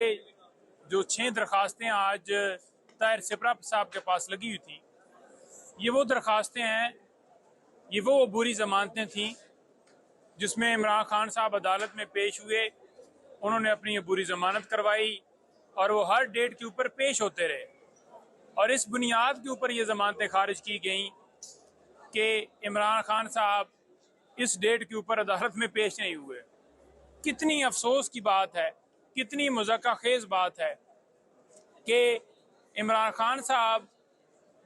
जो 6 दरखास्तें आज ताहिर सिपरा साहब के पास लगी हुई थी, ये वो दरखास्तें हैं, ये वो बुरी जमानतें थीं जिसमें इमरान खान साहब अदालत में पेश हुए। उन्होंने अपनी ये बुरी जमानत करवाई और वो हर डेट के ऊपर पेश होते रहे और इस बुनियाद के ऊपर ये जमानतें खारिज की गई कि इमरान खान साहब इस डेट के ऊपर अदालत में पेश नहीं हुए। कितनी अफसोस की बात है, कितनी मुज़क्का खेज बात है कि इमरान खान साहब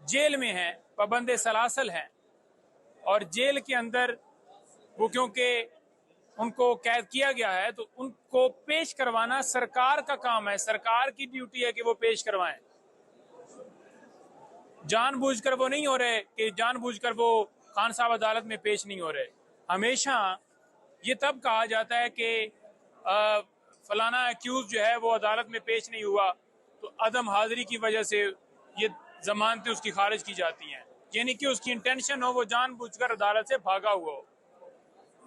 जेल में हैं, पाबंद सलासल हैं और जेल के अंदर वो क्योंकि उनको कैद किया गया है तो उनको पेश करवाना सरकार का काम है, सरकार की ड्यूटी है कि वो पेश करवाएं। जानबूझकर वो नहीं हो रहे कि जानबूझकर वो खान साहब अदालत में पेश नहीं हो रहे। हमेशा ये तब कहा जाता है कि फलाना एक्यूज जो है वो अदालत में पेश नहीं हुआ तो अदम हाजिरी की वजह से ये जमानतें उसकी खारिज की जाती हैं, यानी कि उसकी इंटेंशन हो वो जानबूझकर अदालत से भागा हुआ हो।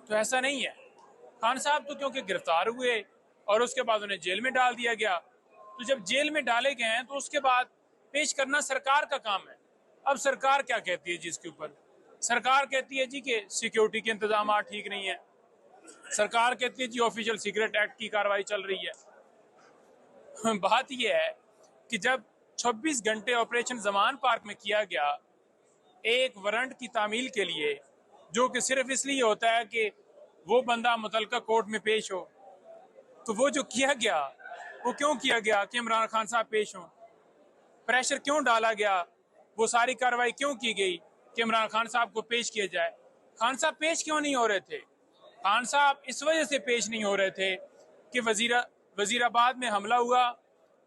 तो ऐसा नहीं है। खान साहब तो क्योंकि गिरफ्तार हुए और उसके बाद उन्हें जेल में डाल दिया गया, तो जब जेल में डाले गए हैं तो उसके बाद पेश करना सरकार का काम है। अब सरकार क्या कहती है जी इसके ऊपर? सरकार कहती है जी कि सिक्योरिटी के इंतजाम ठीक नहीं है, सरकार कहती है जी ऑफिशियल सीक्रेट एक्ट की कार्रवाई चल रही है। बात यह है कि जब 26 घंटे ऑपरेशन जमान पार्क में किया गया एक वारंट की तामील के लिए, जो कि सिर्फ इसलिए होता है कि वो बंदा मुतलका कोर्ट में पेश हो, तो वो जो किया गया वो क्यों किया गया कि इमरान खान साहब पेश हों? प्रेशर क्यों डाला गया? वो सारी कार्रवाई क्यों की गई कि इमरान खान साहब को पेश किया जाए? खान साहब पेश क्यों नहीं हो रहे थे? खान साहब इस वजह से पेश नहीं हो रहे थे कि वजीराबाद में हमला हुआ,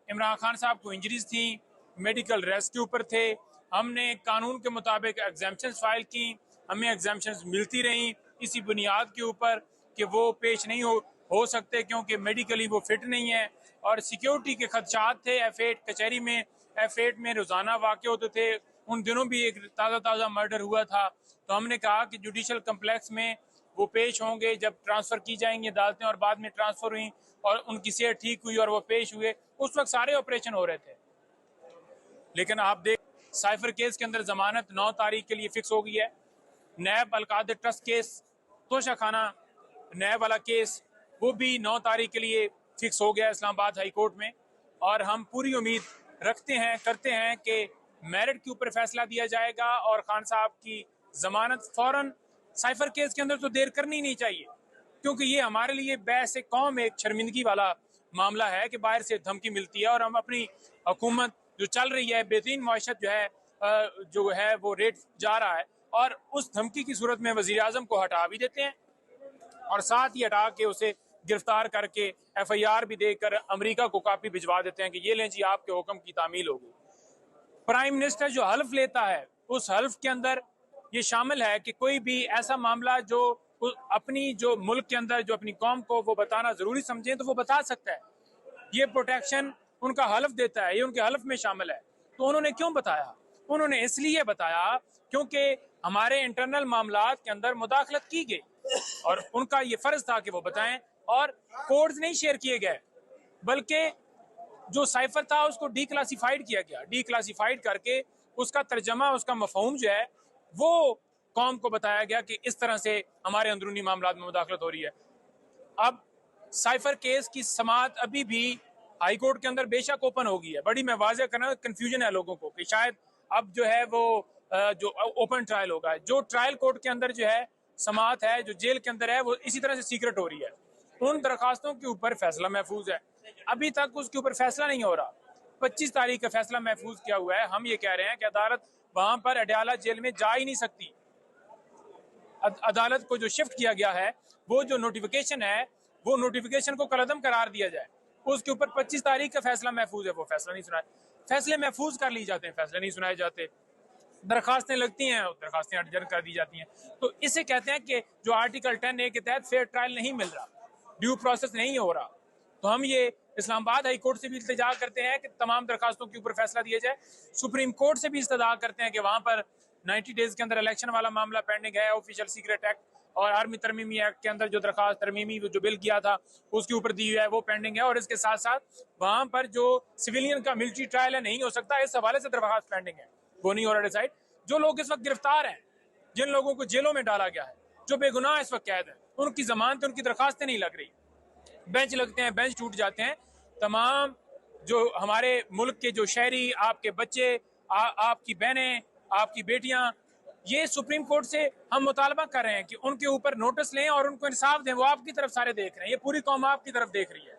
इमरान खान साहब को इंजरीज थी, मेडिकल रेस्ट के ऊपर थे, हमने कानून के मुताबिक एग्जाम्पशन फाइल की, हमें एग्जाम्पशन मिलती रहीं इसी बुनियाद के ऊपर कि वो पेश नहीं हो सकते क्योंकि मेडिकली वो फिट नहीं है और सिक्योरिटी के खदशात थे। F8 कचहरी में F8 में रोजाना वाक़े होते थे। उन दिनों भी एक ताज़ा मर्डर हुआ था, तो हमने कहा कि जुडिशल कम्प्लेक्स में वो पेश होंगे जब ट्रांसफर की जाएंगी अदालतें, और बाद में ट्रांसफर हुई और उनकी सेहत ठीक हुई और वो पेश हुए। उस वक्त सारे ऑपरेशन हो रहे थे। लेकिन आप देख, साइफर केस के अंदर जमानत 9 तारीख के लिए फिक्स हो गई है। नैब अलकादर ट्रस्ट केस, तोशा खाना नैब वाला केस, वो भी 9 तारीख के लिए फिक्स हो गया इस्लामाबाद हाई कोर्ट में। और हम पूरी उम्मीद करते हैं कि मेरिट के ऊपर फैसला दिया जाएगा और खान साहब की जमानत फौरन। साइफर केस के अंदर तो देर करनी नहीं चाहिए क्योंकि ये हमारे लिए बहस कौम एक शर्मिंदगी वाला मामला है कि बाहर से धमकी मिलती है और हम अपनी हुकूमत जो चल रही है, बेहतरीन मईशत जो है वो रेट जा रहा है और उस धमकी की सूरत में वजीर आजम को हटा भी देते हैं और साथ ही हटा के उसे गिरफ्तार करके FIR भी देकर अमेरिका को कापी भिजवा देते हैं कि ये लें जी आपके हुक्म की तामील होगी। प्राइम मिनिस्टर जो हल्फ लेता है उस हल्फ के अंदर ये शामिल है कि कोई भी ऐसा मामला जो अपनी जो मुल्क के अंदर जो अपनी कौम को वो बताना जरूरी समझे तो वो बता सकता है। ये प्रोटेक्शन उनका हल्फ देता है, ये उनके हल्फ में शामिल है। तो उन्होंने क्यों बताया? उन्होंने इसलिए बताया क्योंकि हमारे इंटरनल मामलात के अंदर मुदाखलत की गई और उनका ये फर्ज था कि वो बताएं। और कोड्स नहीं शेयर किए गए बल्कि जो साइफर था उसको डीक्लासिफाइड किया गया। डीक्लासिफाइड करके उसका तर्जमा, उसका मफहूम जो है वो कौम को बताया गया कि इस तरह से हमारे अंदरूनी मामलात में मुदाखलत हो रही है। अब साइफर केस की समाअत अभी भी हाई कोर्ट के अंदर बेशक ओपन हो गई है। बड़ी मैं वाज़ेह करना, कंफ्यूजन है लोगों को कि शायद अब जो है वो जो ओपन ट्रायल होगा, जो ट्रायल कोर्ट के अंदर जो है समाअत है, जो जेल के अंदर है, वो इसी तरह से सीक्रेट हो रही है। उन दरखास्तों के ऊपर फैसला महफूज है, अभी तक उसके ऊपर फैसला नहीं हो रहा। 25 तारीख का फैसला महफूज किया हुआ है। हम ये कह रहे हैं कि अदालत वहां पर अडयाला जेल में जा ही नहीं सकती। अदालत को जो शिफ्ट किया गया है वो जो नोटिफिकेशन है वो नोटिफिकेशन को कलअदम करार दिया जाए। उसके ऊपर 25 तारीख का फैसला महफूज है, वो फैसला नहीं सुनाए। फैसले महफूज कर लिए जाते हैं, फैसले नहीं सुनाए जाते। दरखास्तें लगती हैं, दरखास्तें अडजन कर दी जाती हैं। तो इसे कहते हैं कि जो आर्टिकल 10A के तहत फेयर ट्रायल नहीं मिल रहा, ड्यू प्रोसेस नहीं हो रहा। तो हम ये इस्लामाबाद हाई कोर्ट से भी इल्तिजा करते हैं कि तमाम दरखास्तों के ऊपर फैसला दिया जाए। सुप्रीम कोर्ट से भी इस्तदा करते हैं कि वहां पर 90 डेज के अंदर इलेक्शन वाला मामला पेंडिंग है, ऑफिशियल सीक्रेट एक्ट और आर्मी तरमीमी एक्ट के अंदर जो दरखास्त तरमीमी जो बिल किया था उसके ऊपर दी हुई है वो पेंडिंग है। और इसके साथ साथ वहां पर जो सिविलियन का मिलिट्री ट्रायल है नहीं हो सकता, इस हवाले से दरखास्त पेंडिंग है, वो नहीं हो रहा डिसाइड। जो लोग इस वक्त गिरफ्तार हैं, जिन लोगों को जेलों में डाला गया है, जो बेगुनाह इस वक्त कैद है, उनकी जमानतें, उनकी दरखास्तें नहीं लग रही, बेंच लगते हैं, बेंच टूट जाते हैं। तमाम जो हमारे मुल्क के जो शहरी, आपके बच्चे, आपकी बहनें, आपकी बेटियां, ये सुप्रीम कोर्ट से हम मुतालबा कर रहे हैं कि उनके ऊपर नोटिस लें और उनको इंसाफ दें। वो आपकी तरफ सारे देख रहे हैं, ये पूरी कौम आपकी तरफ देख रही है।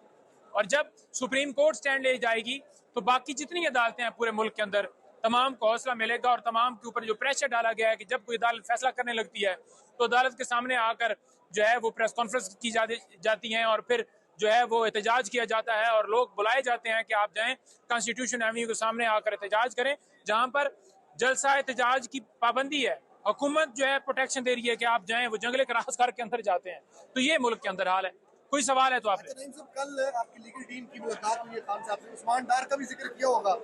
और जब सुप्रीम कोर्ट स्टैंड ले जाएगी तो बाकी जितनी अदालतें हैं पूरे मुल्क के अंदर, तमाम को हौसला मिलेगा। और तमाम के ऊपर जो प्रेशर डाला गया है कि जब कोई अदालत फैसला करने लगती है तो अदालत के सामने आकर जो है वो प्रेस कॉन्फ्रेंस की जाती हैं और फिर जो है वो एहतजाज किया जाता है और लोग बुलाए जाते हैं कि आप जाएं कॉन्स्टिट्यूशन एवेन्यू के सामने आकर एहतजाज करें, जहां पर जलसा एहतजाज की पाबंदी है। हुकूमत जो है प्रोटेक्शन दे रही है कि आप जाएं, वो जंगले क्रॉस करके अंदर जाते हैं। तो ये मुल्क के अंदर हाल है। कोई सवाल है तो आप कल आपकी लीगल टीम की मुलाकात हुई है खान साहब से, उस्मान डार का भी जिक्र किया होगा,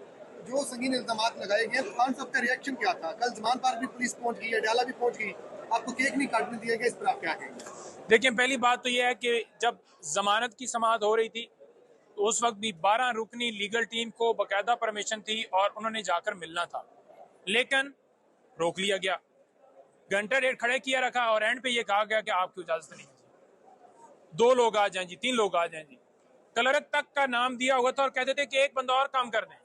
जो संगीन इल्जामात लगाए गए। तो खान साहब का रिएक्शन क्या था? कल जमान पार्क भी पुलिस पहुंच गई, अडयाला भी पहुंच गई, आपको केक नहीं काटने दिया गया, इस पर आप क्या कहेंगे? देखिए, पहली बात तो यह है कि जब जमानत की समाअत हो रही थी तो उस वक्त भी 12 रुकनी लीगल टीम को बाकायदा परमिशन थी और उन्होंने जाकर मिलना था, लेकिन रोक लिया गया, घंटा डेढ़ खड़े किया रखा और एंड पे ये कहा गया कि आपकी इजाजत नहीं है, 2 लोग आ जाएं जी, 3 लोग आ जाएं जी। क्लर्क तक का नाम दिया हुआ था और कहते थे कि एक बंदा और काम कर दें।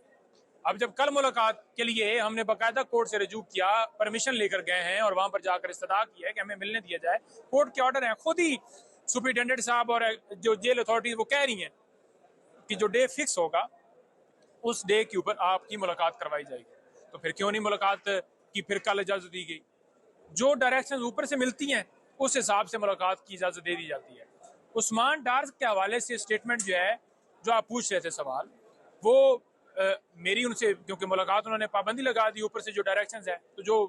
अब जब कल मुलाकात के लिए हमने बाकायदा कोर्ट से रजू किया, परमिशन लेकर गए हैं और वहां पर जाकर इस्तदा की है कि हमें मिलने दिया जाए, कोर्ट के ऑर्डर हैं, खुद ही सुपरिटेंडेंट साहब और जो जेल अथॉरिटी वो कह रही हैं कि जो डे फिक्स होगा उस डे के ऊपर आपकी मुलाकात करवाई जाएगी। तो फिर क्यों नहीं मुलाकात की फिर कल इजाजत दी गई? जो डायरेक्शन ऊपर से मिलती हैं उस हिसाब से मुलाकात की इजाजत दे दी जाती है। उस्मान डार के हवाले से स्टेटमेंट जो है, जो आप पूछ रहे थे सवाल, वो मेरी उनसे, क्योंकि मुलाकात उन्होंने पाबंदी लगा दी ऊपर से जो डायरेक्शंस है, तो जो